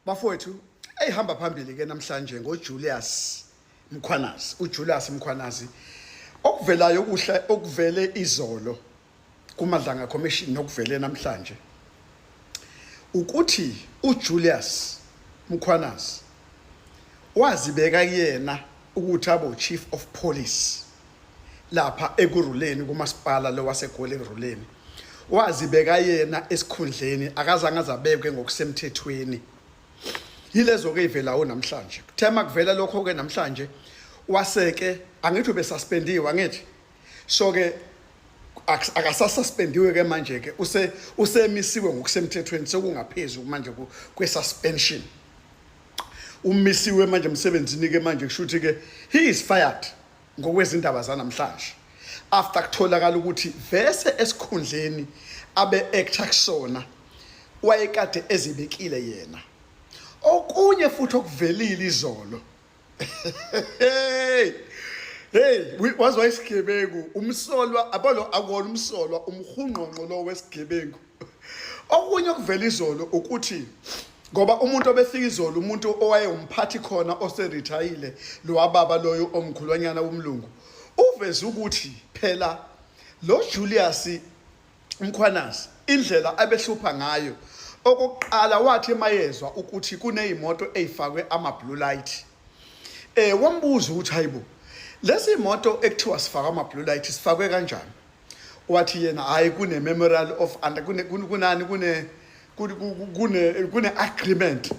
Bafowethu ehamba phambili ke namhlanje ngoJulius Mkhwanazi, uJulius Mkhwanazi okuvelayo kuhle okuvele izolo kuMadlanga Commission nokuvele namhlanje ukuthi uJulius Mkhwanazi wazibeka yena ukuthi abo chief of police lapha ekuruleni kumasipala lo waseGoli ekuruleni wazibeka yena esikhundleni akazange azabekwe ngokusemthethweni yilezo ke ivelayo namhlanje kuthema kuvela lokho ke namhlanje waseke angithi ube suspendiwe angithi so ke akasasuspendiwe ke manje ke usemisiwe ngokusemthethweni sekungaphezulu manje kwesuspension umisiwe manje emsebenzini ke manje kushuthi ke he is fired ngokwezindaba zanamhlanje after kutholakala ukuthi vese esikhundleni abe actor kusona wayekade ezibekile yena okunye futhi okuvelile izolo hey wazwa isigebengu umsolwa abalo akona umsolwa umhunqonqo lo wesigebengu okunye okuvela izolo ukuthi ngoba umuntu obefika izolo umuntu owaye umphathi khona oseretire lo wababa loyo omkhulwanyana womlungu uveze ukuthi phela lo Julius Mkhwanazi indlela abehlupha ngayo okokuqala wathi mayezwa ukuthi kunezimoto ezifakwe ama blue light wambuza ukuthi hayibo lezi moto ekuthiwa sifaka ama blue light sifakwe kanjani wathi yena hayi kune memorial of and kune agreement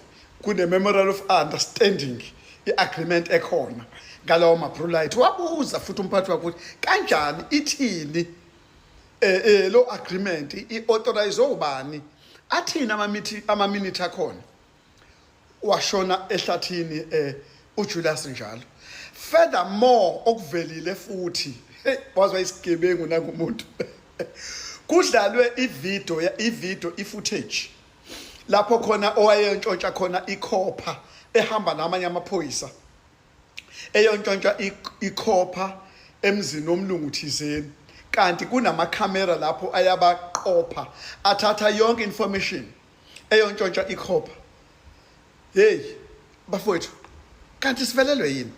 kune memorial of understanding iagreement ekhona ngalawo ma blue light wabuza futhi umphathi wakhe ukuthi kanjani ithini lo agreement iauthorize ubani athina ama minute akhona washona ehlathini uJulius njalo furthermore okuvelile futhi wazwa isigebengu nangumuntu kudlalwe ivideo ifootage lapho khona owayentshontsha khona ikhopha ehamba namanye amaphoyisa eyontshontsha ikhopha emzini omlungu thizeni kanti kunama camera lapho ayabaqopha athatha yonke information eyontshontsha ikhopha hey bafowethu kanti sivelelwe yini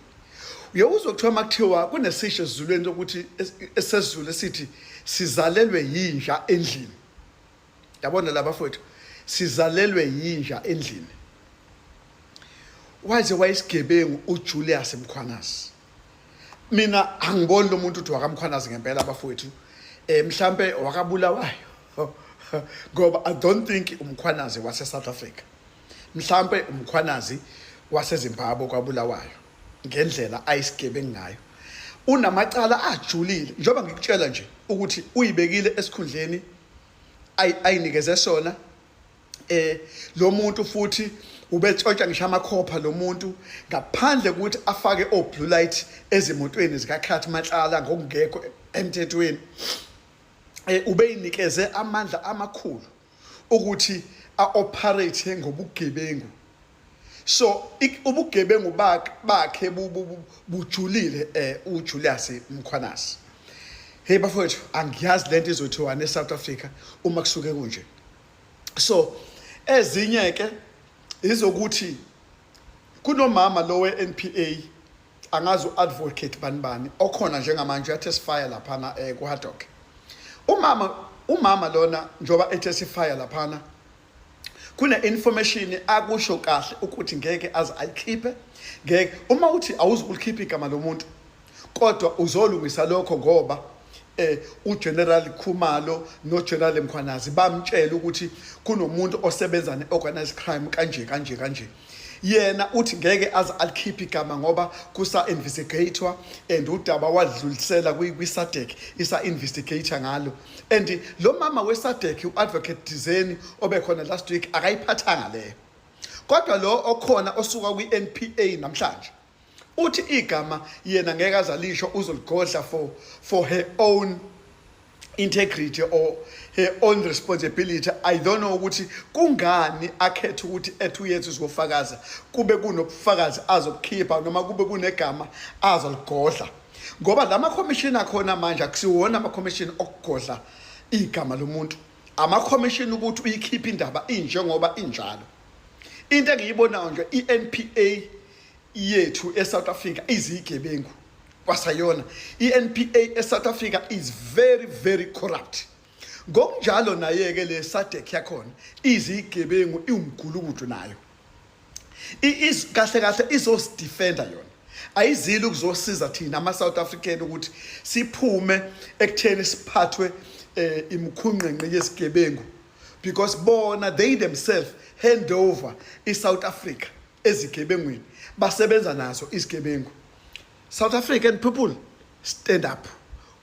uyawuzwa kuthiwa makuthiwa kunesisho esizulweni ukuthi esezulu esithi sizalelwe yinja endlini yabona la bafowethu sizalelwe yinja endlini waze wayisigebengu uJulius Mkhwanazi mina angiboni lo muntu uthi wakamkhwanazi ngempela abafowethu mhlambe wakabulawayo ngoba I don't think umkhwanazi wase South Africa mhlambe umkhwanazi wase Zimbabwe kwabulawayo ngendlela ayisigebengu ngayo unamacala ajulile njengoba ngikutshela nje ukuthi uyibekile esikhundleni ayinikeze sona lo muntu futhi ubetshontsha ngisho amakhopha lo muntu ngaphandle ukuthi afake o blue light ezimotweni zikaKhathi Matlala ngokungekho emthethweni ubeyinikeze amandla amakhulu ukuthi aoperate ngobugebengu so ubugebengu bakhe bujulile uJulius Mkhwanazi hey bafowethu angiyazi lento izothiwa neSouth Africa uma kusuke kunje so ezinye ke izokuthi kunomama lo weNPA angazi uadvocate banibani okhona njengamanje uyatestify laphana kuHaddock umama lona njoba etestify laphana kune information akusho kahle ukuthi ngeke aze ayikhiphe ngeke uma uthi awuzukulikhipha igama lomuntu kodwa uzolungisa lokho ngoba uGeneral Khumalo noGeneral Mkhwanazi bamtshela ukuthi kunomuntu osebenza neorganized crime kanje yena uthi ngeke aze alikhiphe igama ngoba kusa investigator and udaba wadlulisela kwiSADC isa investigator ngalo and lo mama weSADC uadvocate Dizeni obekhona last week akayiphathanga leyo kodwa lo okhona osuka kwiNPA namhlanje uthi igama yena ngeke azalisho uzoligodla for her own integrity or her own responsibility. I don't know ukuthi kungani akhethe ukuthi ethu yethu sizofakaza kube kunobufakazi azobukhipha noma kube kunegama azoligodla ngoba lama commission akhona manje akusiwona ama commission okugodla igama lomuntu ama commission ukuthi uyikhipha indaba injengoba injalo into engiyibonayo nje iNPA yethu eSouth Africa izigebengu kwasayona. iNPA eSouth Africa is very very corrupt. Ngokunjalo naye ke le SADC yakhona izigebengu iwumgulukudu nayo. Is kahle kahle izosdefenda yona. Ayizile ukuzosiza thina ama South African ukuthi siphume ekutheni siphathwe imkhunqenqe yesigebengu, because bona they themselves hand over iSouth Africa ezigebengwini basebenza nazo izigebengu. South African people, stand up,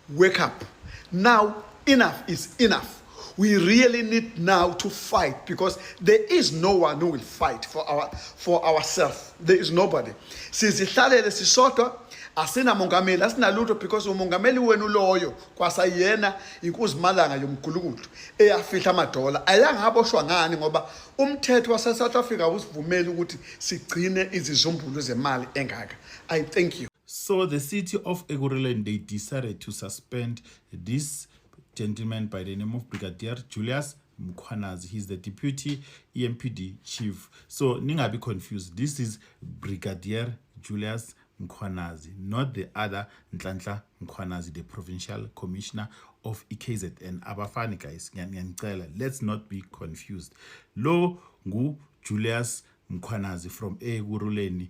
wake up. Now enough is enough. We really need now to fight, because there is no one who will fight for ourselves. There is nobody. Sizihlalele sisodwa, asina mongameli, asina lutho, because umongameli wenu loyo kwasayena inkuzimalanga yomgulukudu eyafihla amadola. Ayangaboshwa ngani ngoba umthetho wase South Africa usivumela ukuthi sigcine izizumbulu zemali engaka. I thank you. So the city of Ekurhuleni, they decided to suspend this gentleman by the name of Brigadier Julius Mkhwanazi. He's the deputy EMPD chief. So ningabi confused. This is Brigadier Julius Mkhwanazi, not the other Nhlanhla Mkhwanazi, the provincial commissioner of EKZN. Abafani guys, let's not be confused. Lo ngu Julius Mkhwanazi from Ekurhuleni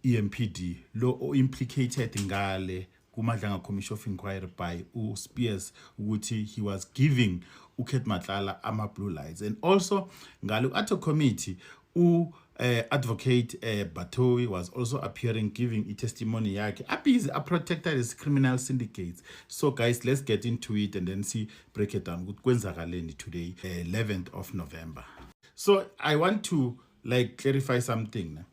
EMPD, lo implicated ngale kuMadlanga Commission of Inquiry by Spears ukuthi he was giving uKhet Matlala ama blue lights, and also ngalo ato committee advocate Batoyi was also appearing giving a testimony yakhe appease protected as criminal syndicates. So guys, let's get into it and then see, break it down kwenzakaleni today 11th of November. So I want to clarify something.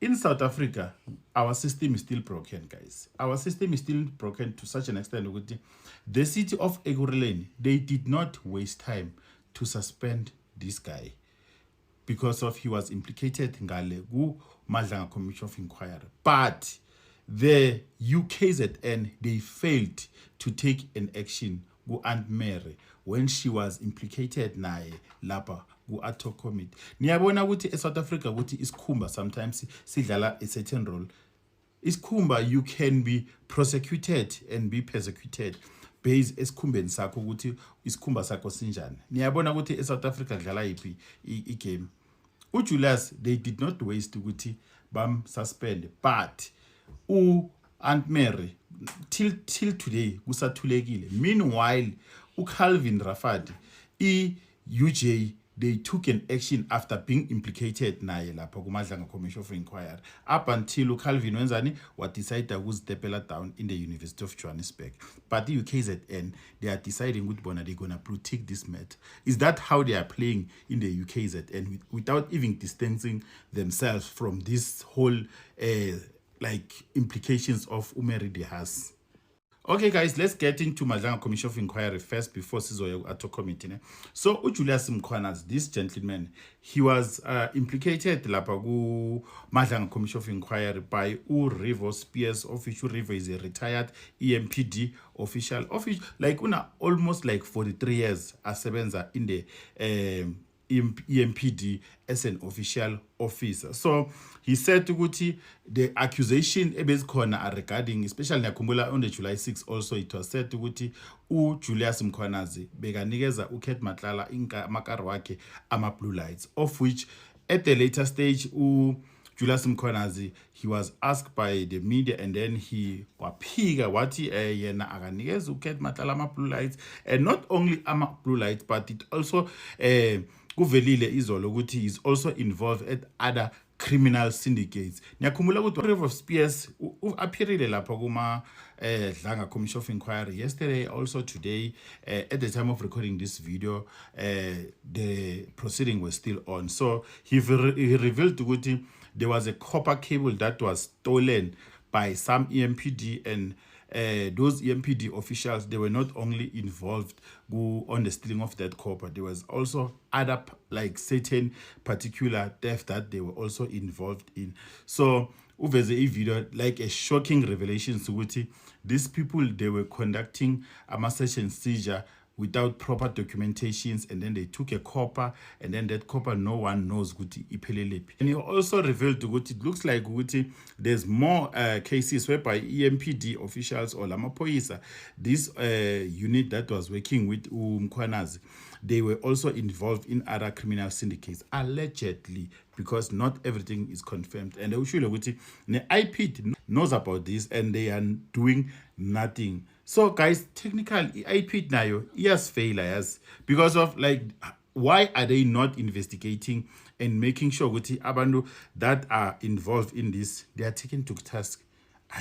In South Africa, our system is still broken, guys. Our system is still broken to such an extent that the city of Ekurhuleni, they did not waste time to suspend this guy because of he was implicated in Gale Madlanga Commission of Inquiry. But the UKZN, they failed to take an action go Aunt Mary when she was implicated naye lapha ku-ato committee. Niyabona ukuthi eSouth Africa ukuthi isikhumba sometimes sidlala a certain role. Isikhumba, you can be prosecuted and be persecuted based esikhumbeni sakho ukuthi isikhumba sakho sinjani. Niyabona ukuthi eSouth Africa dlala yipi i-game. UJulius, they did not waste ukuthi bam suspend, but Aunt Mary till today kusathulekile. Meanwhile uCalvin Rafadi UJ, they took an action after being implicated naye lapha kuMadlanga Commission of Inquiry, up until uCalvin wenzani what decided ukuzitepela down in the University of Johannesburg. But the UKZN, they are deciding which bona they're gonna protect this matter. Is that how they are playing in the UKZN without even distancing themselves from this whole implications of Umeri Dehas? Okay guys, let's get into Madlanga Commission of Inquiry first before sizoya ato committee. So uJulius Mkhwanazi, this gentleman, he was implicated lapha ku Madlanga Commission of Inquiry by Revo Spears, of which Revo is a retired EMPD official, una almost 43 years asebenza in the EMPD as an official officer. So he said ukuthi the accusation ebezikhona are regarding, especially nakhumbula on the July 6 also, it was said ukuthi uJulius Mkhwanazi bekanikeza uKhet Matlala amakari wakhe ama blue lights, of which at the later stage Julius Mkhwanazi, he was asked by the media and then he waphika wathi yena akanikeza uKhet Matlala ama blue lights, and not only ama blue lights, but it also kuvelile izolo ukuthi he is also involved at other criminal syndicates. Niyakhumbula ukuthi Revo Spears appeared lapha kuma Dlanga Commission of Inquiry yesterday, also today. At the time of recording this video, the proceeding was still on. So he revealed ukuthi there was a copper cable that was stolen by some EMPD, and those EMPD officials, they were not only involved on the stealing of that copper, there was also other certain particular theft that they were also involved in. So there's a video a shocking revelation. So these people, they were conducting a search and seizure without proper documentations, and then they took a copper, and then that copper no one knows ukuthi iphelelepi. And he also revealed ukuthi it looks like ukuthi there's more cases whereby EMPD officials or Lamapoisa, this unit that was working with Mkhwanazi, they were also involved in other criminal syndicates, allegedly, because not everything is confirmed. And usually the IPD knows about this and they are doing nothing. So guys, technically IPD nayo yes failures because of like why are they not investigating and making sure ukuthi abantu that are involved in this, they are taken to task?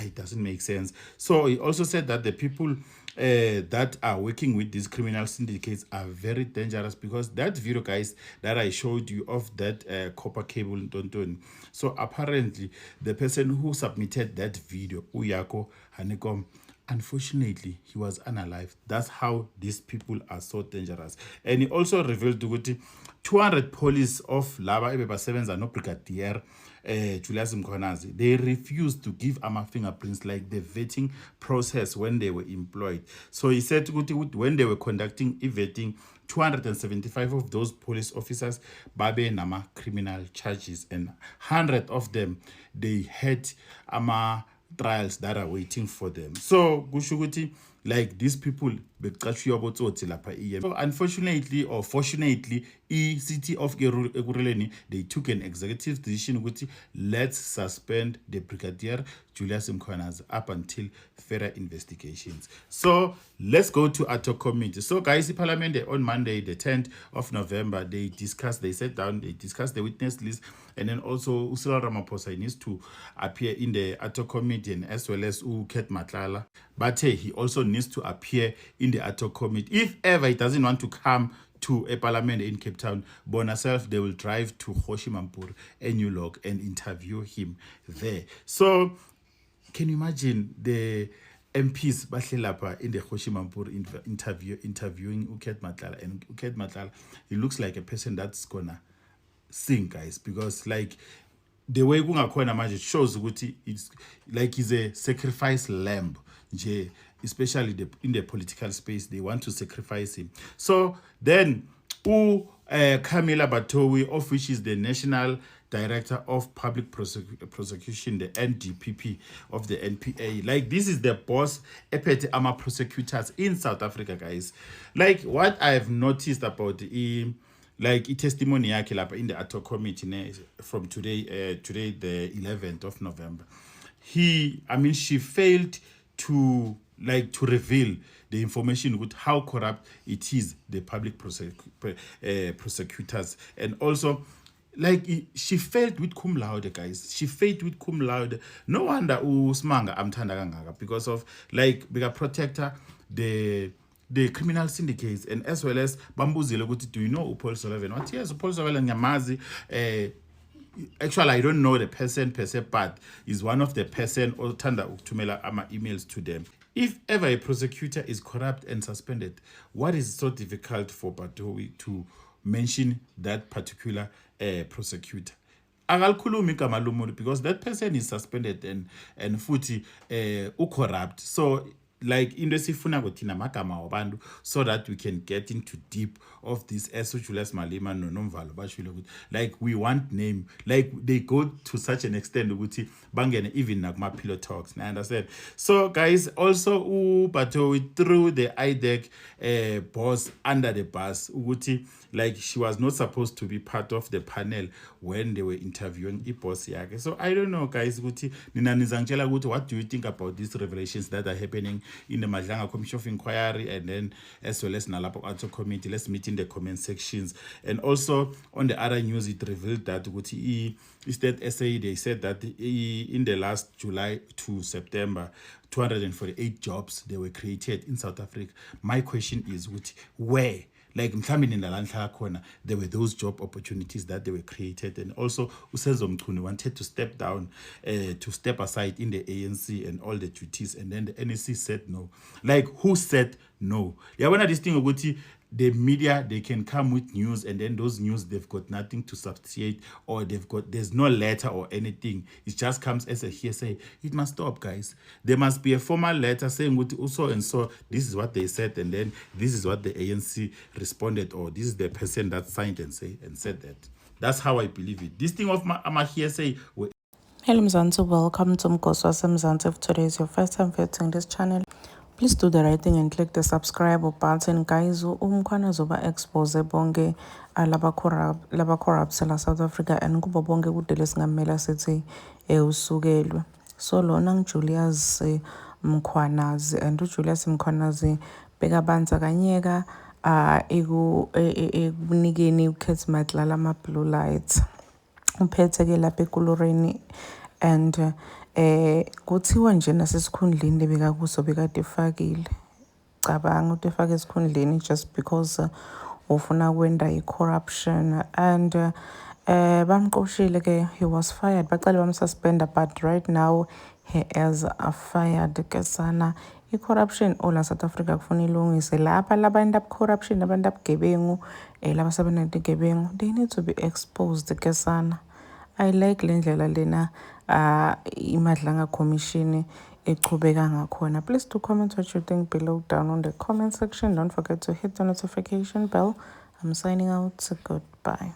It doesn't make sense. So he also said that the people that are working with these criminal syndicates are very dangerous, because that video, guys, that I showed you of that copper cable Tonton. So apparently the person who submitted that video, Uyako Hanekom, unfortunately he was unalive. That's how these people are so dangerous. And he also revealed to 200 police of laba ebebasebenza no brigadier Julius Mkhwanazi, they refused to give ama fingerprints like the vetting process when they were employed. So he said when they were conducting vetting, 275 of those police officers babe nama criminal charges, and 100 of them they had ama trials that are waiting for them. So kushukuti like these people so unfortunately or fortunately, city of Ekurhuleni, they took an executive decision ukuthi let's suspend the Brigadier Julius Mkhwanazi up until further investigations. So let's go to Ato Committee. So guys, the Parliament on Monday the 10th of November, they sat down, they discussed the witness list, and then also Cyril Ramaphosa needs to appear in the Ato Committee, and as well as Kurt Matlala. But he also needs to appear in the Ato Committee. If ever he doesn't want to come to a parliament in Cape Town, Bona self, they will drive to Kgoshi Mampuru and New York and interview him there. So can you imagine the MPs bahlelapha in the Kgoshi Mampuru interviewing Kurt Matlala, and Kurt Matlala, he looks like a person that's gonna sing, guys, because like the way kungakhona manje shows ukuthi it's like he's a sacrifice lamb nje, especially in the political space. They want to sacrifice him. So then Camilla Batowi, of which is the National Director of Public Prosecution, the NDPP of the NPA. Like this is the boss epete ama prosecutors in South Africa, guys. Like what I've noticed about him, like a testimony yakhe in the Ato Committee from today the 11th of November. She failed to reveal the information with how corrupt it is, the public prosecutors, and also like she failed with cum laude, guys. She failed with cum laude. No wonder Smanga amthanda kangaka, because of like bigger protector the criminal syndicates, and as well as bambuzile ukuthi do you know Paul Sullivan? What? Yes, Paul Sullivan ngiyamazi. Actually, I don't know the person per se, but is one of the person othanda ukuthumela ama emails to them. If ever a prosecutor is corrupt and suspended, what is so difficult for Batowi to mention that particular prosecutor? Akalkhulumi igama lomuntu, because that person is suspended and futhi corrupt. So like into esifuna kuthina magama wabantu, so that we can get into deep of this Julius Malema noNomvalo bashilo ukuthi like we want name, like they go to such an extent ukuthi bangene even nakuma pillow talks. I understand. So guys, also Batowi threw the IDEC boss under the bus ukuthi like she was not supposed to be part of the panel when they were interviewing boss yake. So I don't know, guys, ukuthi nina nizangitshela ukuthi what do you think about these revelations that are happening in the Madlanga Commission of Inquiry, and then as well as Nalapo Ato Committee? Let's meet in the comment sections. And also on the other news, it revealed that State SA, they said that in the last July to September, 248 jobs they were created in South Africa. My question is, where? Like there were those job opportunities that they were created, and also Usenzo Mchunu wanted to step down, to step aside in the ANC and all the duties, and then the NEC said no. Like who said no? Yeah, when I this thing the media, they can come with news, and then those news, they've got nothing to substantiate, or there's no letter or anything. It just comes as a hearsay. It must stop, guys. There must be a formal letter saying with so and so, this is what they said, and then this is what the ANC responded, or this is the person that signed and said that. That's how I believe it. This thing of my hearsay. Hello Mzansi, welcome to Mgosi Mzansi. If today is your first time visiting this channel, please do the right thing and click the subscribe button. Guys, umkhwana zoba expose bonke laba corrupt la South Africa, and kubo bonke kudele singamela sithi usukelwe. So lona Julius Mkhwanazi, and Julius Mkhwanazi bekabanza kanyeka ekunikeni ukhethi madlala ama blue lights. Uphethe ke lapha ekuloreni, and kuthiwa nje nasesikhundleni bekakuso bekade efakile. Cabanga ukuthi efake esikhundleni just because ufuna kwenda i-corruption, and bamqoshile ke, he was fired. Baqale bamsuspenda, but right now he is fired ke sana. I-corruption all South Africa kufuna ilungise. Lapha labantu corruption, abantu abugebengu, laba sebenento gebengu, they need to be exposed ke sana. I like lendlela lena imadlanga commission eqhubeka ngakhona. Please do comment what you think below down on the comment section. Don't forget to hit the notification bell. I'm signing out. Goodbye.